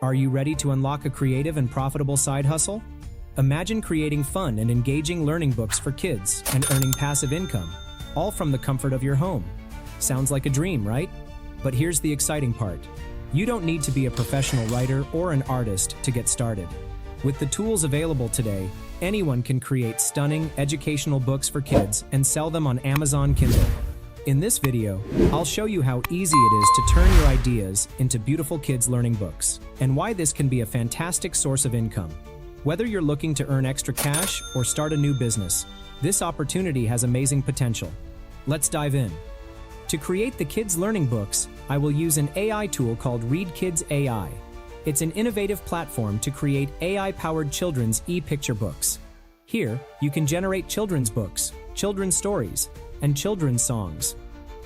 Are you ready to unlock a creative and profitable side hustle? Imagine creating fun and engaging learning books for kids and earning passive income, all from the comfort of your home. Sounds like a dream, right? But here's the exciting part. You don't need to be a professional writer or an artist to get started. With the tools available today, anyone can create stunning, educational books for kids and sell them on Amazon Kindle. In this video, I'll show you how easy it is to turn your ideas into beautiful kids' learning books, and why this can be a fantastic source of income. Whether you're looking to earn extra cash or start a new business, this opportunity has amazing potential. Let's dive in. To create the kids' learning books, I will use an AI tool called Read Kids AI. It's an innovative platform to create AI-powered children's e-picture books. Here, you can generate children's books, children's stories, and children's songs.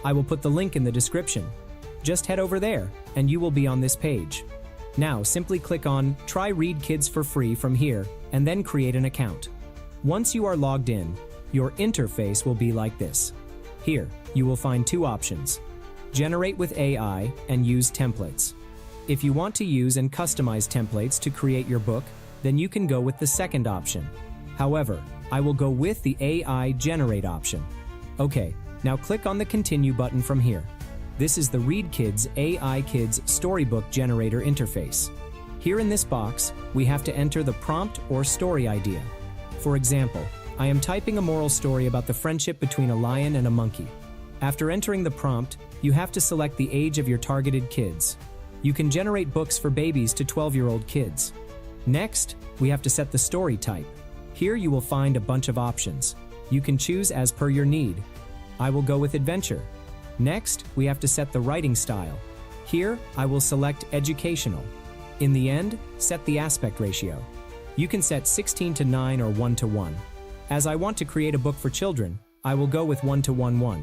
I will put the link in the description. Just head over there, and you will be on this page. Now, simply click on Try Read Kids for free from here, and then create an account. Once you are logged in, your interface will be like this. Here, you will find two options: Generate with AI and Use Templates. If you want to use and customize templates to create your book, then you can go with the second option. However, I will go with the AI Generate option. Okay, now click on the Continue button from here. This is the Read Kids AI Kids Storybook Generator interface. Here in this box, we have to enter the prompt or story idea. For example, I am typing a moral story about the friendship between a lion and a monkey. After entering the prompt, you have to select the age of your targeted kids. You can generate books for babies to 12-year-old kids. Next, we have to set the story type. Here you will find a bunch of options. You can choose as per your need. I will go with adventure. Next, we have to set the writing style. Here, I will select educational. In the end, set the aspect ratio. You can set 16:9 or 1:1. As I want to create a book for children, I will go with 1:1:1.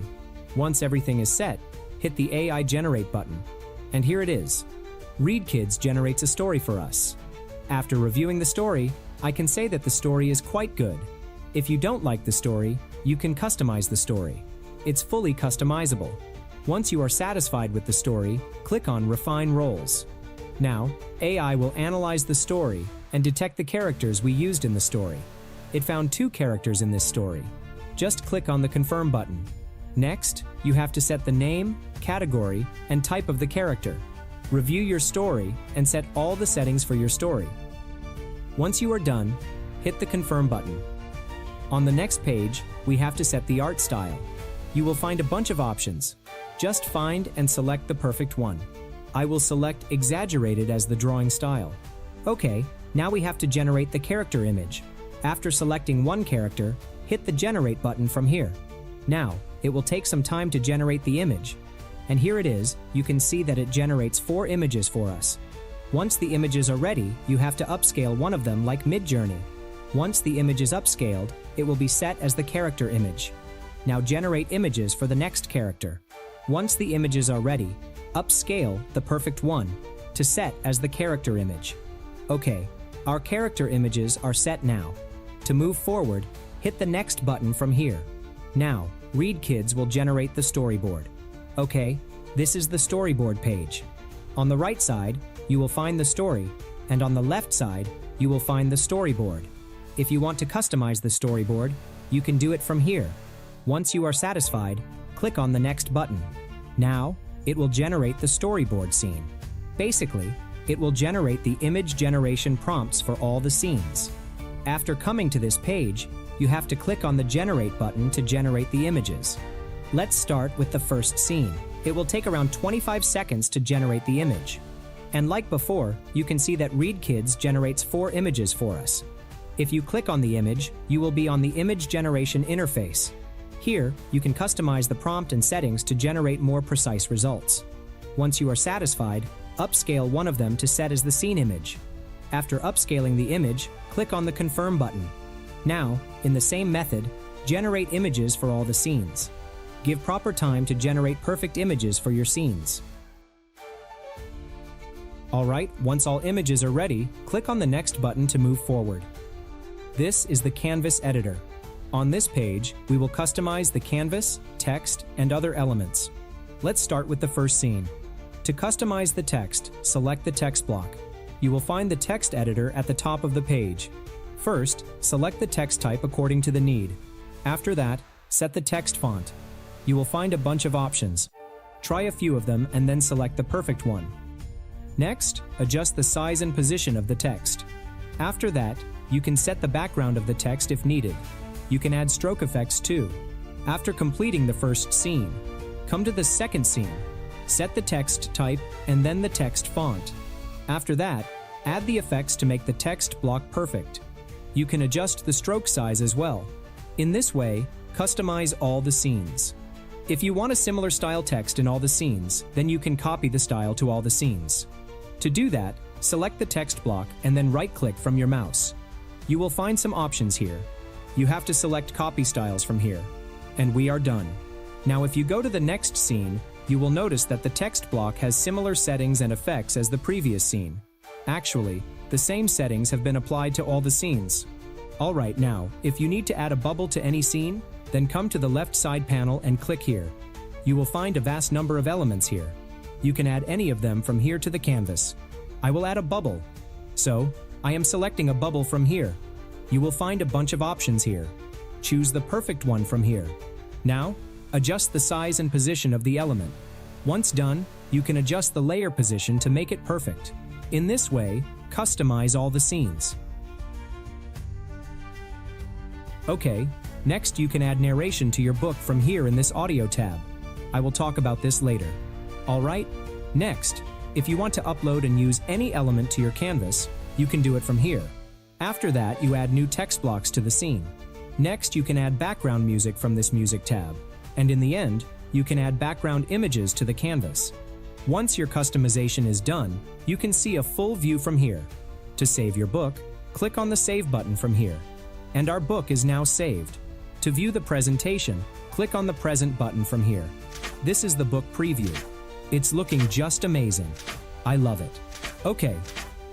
Once everything is set, hit the AI Generate button. And here it is. Read Kids generates a story for us. After reviewing the story, I can say that the story is quite good. If you don't like the story, you can customize the story. It's fully customizable. Once you are satisfied with the story, click on Refine Roles. Now, AI will analyze the story and detect the characters we used in the story. It found 2 characters in this story. Just click on the Confirm button. Next, you have to set the name, category, and type of the character. Review your story and set all the settings for your story. Once you are done, hit the Confirm button. On the next page, we have to set the art style. You will find a bunch of options. Just find and select the perfect one. I will select Exaggerated as the drawing style. Okay, now we have to generate the character image. After selecting one character, hit the Generate button from here. Now, it will take some time to generate the image. And here it is. You can see that it generates 4 images for us. Once the images are ready, you have to upscale one of them like Midjourney. Once the image is upscaled, it will be set as the character image. Now generate images for the next character. Once the images are ready, upscale the perfect one to set as the character image. Okay, our character images are set now. To move forward, hit the Next button from here. Now, Read Kids will generate the storyboard. Okay, this is the storyboard page. On the right side, you will find the story, and on the left side, you will find the storyboard. If you want to customize the storyboard, you can do it from here. Once you are satisfied, click on the Next button. Now, it will generate the storyboard scene. Basically, it will generate the image generation prompts for all the scenes. After coming to this page, you have to click on the Generate button to generate the images. Let's start with the first scene. It will take around 25 seconds to generate the image. And like before, you can see that Read Kids generates 4 images for us. If you click on the image, you will be on the image generation interface. Here, you can customize the prompt and settings to generate more precise results. Once you are satisfied, upscale one of them to set as the scene image. After upscaling the image, click on the Confirm button. Now, in the same method, generate images for all the scenes. Give proper time to generate perfect images for your scenes. Alright, once all images are ready, click on the Next button to move forward. This is the Canvas editor. On this page, we will customize the canvas, text, and other elements. Let's start with the first scene. To customize the text, select the text block. you will find the text editor at the top of the page. First, select the text type according to the need. After that, set the text font. You will find a bunch of options. Try a few of them and then select the perfect one. Next, adjust the size and position of the text. After that, you can set the background of the text if needed. You can add stroke effects too. After completing the first scene, come to the second scene. Set the text type and then the text font. After that, add the effects to make the text block perfect. You can adjust the stroke size as well. In this way, customize all the scenes. If you want a similar style text in all the scenes, then you can copy the style to all the scenes. To do that, select the text block and then right-click from your mouse. You will find some options here. You have to select copy styles from here. And we are done. Now if you go to the next scene, you will notice that the text block has similar settings and effects as the previous scene. Actually, the same settings have been applied to all the scenes. Alright, now, if you need to add a bubble to any scene, then come to the left side panel and click here. You will find a vast number of elements here. You can add any of them from here to the canvas. I will add a bubble. So, I am selecting a bubble from here. You will find a bunch of options here. Choose the perfect one from here. Now, adjust the size and position of the element. Once done, you can adjust the layer position to make it perfect. In this way, customize all the scenes. Okay, next you can add narration to your book from here in this audio tab. I will talk about this later. Alright, next, if you want to upload and use any element to your canvas, you can do it from here. After that, you add new text blocks to the scene. Next, you can add background music from this music tab. And in the end, you can add background images to the canvas. Once your customization is done, you can see a full view from here. To save your book, click on the Save button from here. And our book is now saved. To view the presentation, click on the Present button from here. This is the book preview. It's looking just amazing. I love it. Okay,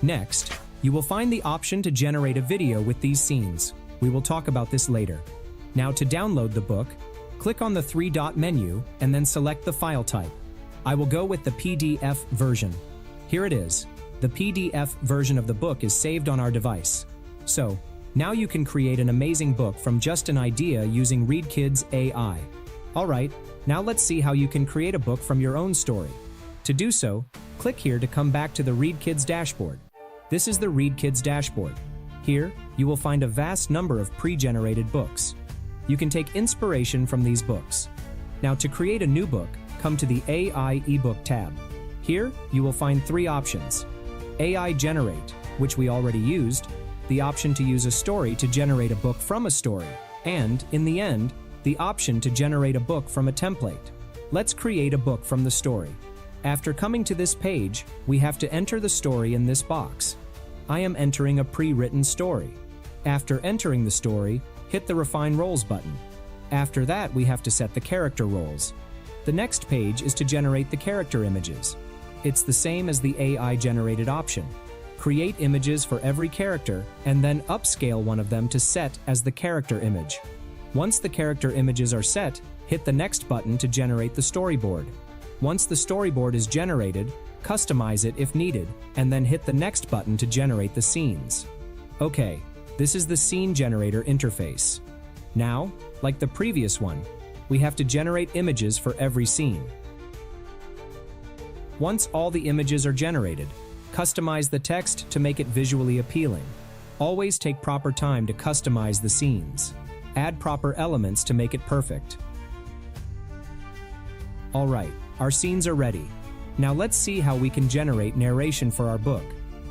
next, you will find the option to generate a video with these scenes. We will talk about this later. Now to download the book, click on the three-dot menu and then select the file type. I will go with the PDF version. Here it is. The PDF version of the book is saved on our device. So, now you can create an amazing book from just an idea using ReadKids AI. Alright, now let's see how you can create a book from your own story. To do so, click here to come back to the ReadKids dashboard. This is the ReadKids dashboard. Here, you will find a vast number of pre-generated books. You can take inspiration from these books. Now to create a new book, come to the AI ebook tab. Here, you will find three options. AI Generate, which we already used, the option to use a story to generate a book from a story, and, in the end, the option to generate a book from a template. Let's create a book from the story. After coming to this page, we have to enter the story in this box. I am entering a pre-written story. After entering the story, hit the Refine Roles button. After that, we have to set the character roles. The next page is to generate the character images. It's the same as the AI-generated option. Create images for every character, and then upscale one of them to set as the character image. Once the character images are set, hit the next button to generate the storyboard. Once the storyboard is generated, customize it if needed, and then hit the next button to generate the scenes. Okay, this is the scene generator interface. Now, like the previous one, we have to generate images for every scene. Once all the images are generated, customize the text to make it visually appealing. Always take proper time to customize the scenes. Add proper elements to make it perfect. Alright, our scenes are ready. Now let's see how we can generate narration for our book.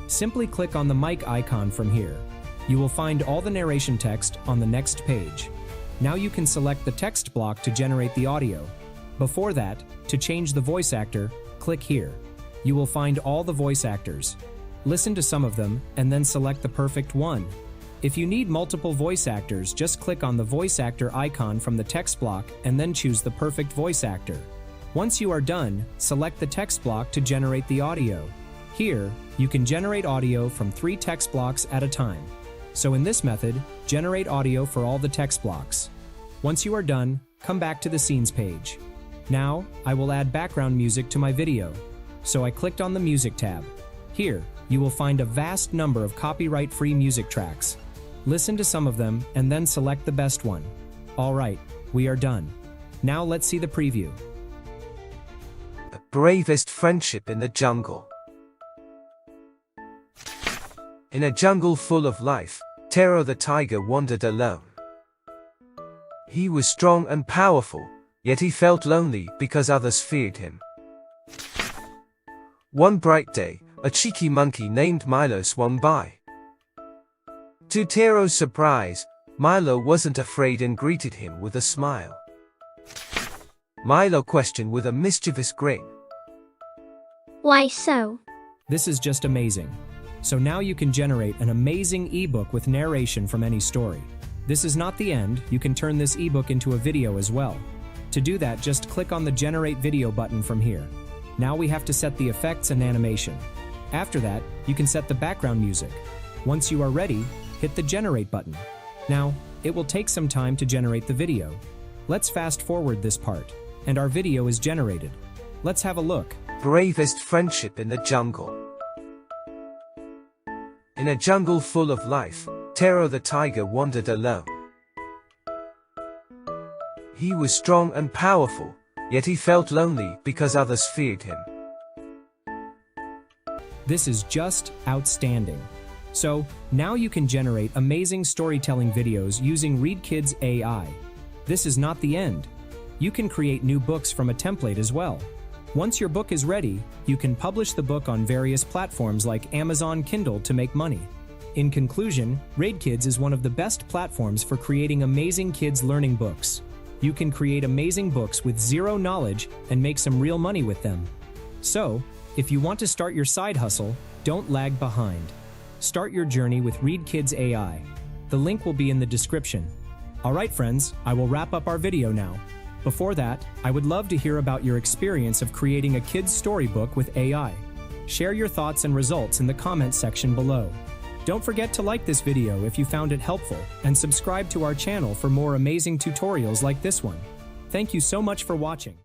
Simply click on the mic icon from here. You will find all the narration text on the next page. Now you can select the text block to generate the audio. Before that, to change the voice actor, click here. You will find all the voice actors. Listen to some of them and then select the perfect one. If you need multiple voice actors, just click on the voice actor icon from the text block and then choose the perfect voice actor. Once you are done, select the text block to generate the audio. Here, you can generate audio from 3 text blocks at a time. So in this method, generate audio for all the text blocks. Once you are done, come back to the Scenes page. Now, I will add background music to my video. So I clicked on the Music tab. Here, you will find a vast number of copyright-free music tracks. Listen to some of them and then select the best one. All right, we are done. Now let's see the preview. The bravest friendship in the jungle. In a jungle full of life, Taro the tiger wandered alone. He was strong and powerful, yet he felt lonely because others feared him. One bright day, a cheeky monkey named Milo swam by. To Taro's surprise, Milo wasn't afraid and greeted him with a smile. Milo questioned with a mischievous grin. Why so? This is just amazing. So now you can generate an amazing ebook with narration from any story. This is not the end, you can turn this ebook into a video as well. To do that, just click on the Generate Video button from here. Now we have to set the effects and animation. After that, you can set the background music. Once you are ready, hit the Generate button. Now, it will take some time to generate the video. Let's fast forward this part, and our video is generated. Let's have a look. Bravest friendship in the jungle. In a jungle full of life, Taro the tiger wandered alone. He was strong and powerful, yet he felt lonely because others feared him. This is just outstanding. So, now you can generate amazing storytelling videos using ReadKids AI. This is not the end. You can create new books from a template as well. Once your book is ready, you can publish the book on various platforms like Amazon Kindle to make money. In conclusion, ReadKids is one of the best platforms for creating amazing kids learning books. You can create amazing books with zero knowledge and make some real money with them. So, if you want to start your side hustle, don't lag behind. Start your journey with ReadKids AI. The link will be in the description. Alright friends, I will wrap up our video now. Before that, I would love to hear about your experience of creating a kid's storybook with AI. Share your thoughts and results in the comments section below. Don't forget to like this video if you found it helpful, and subscribe to our channel for more amazing tutorials like this one. Thank you so much for watching.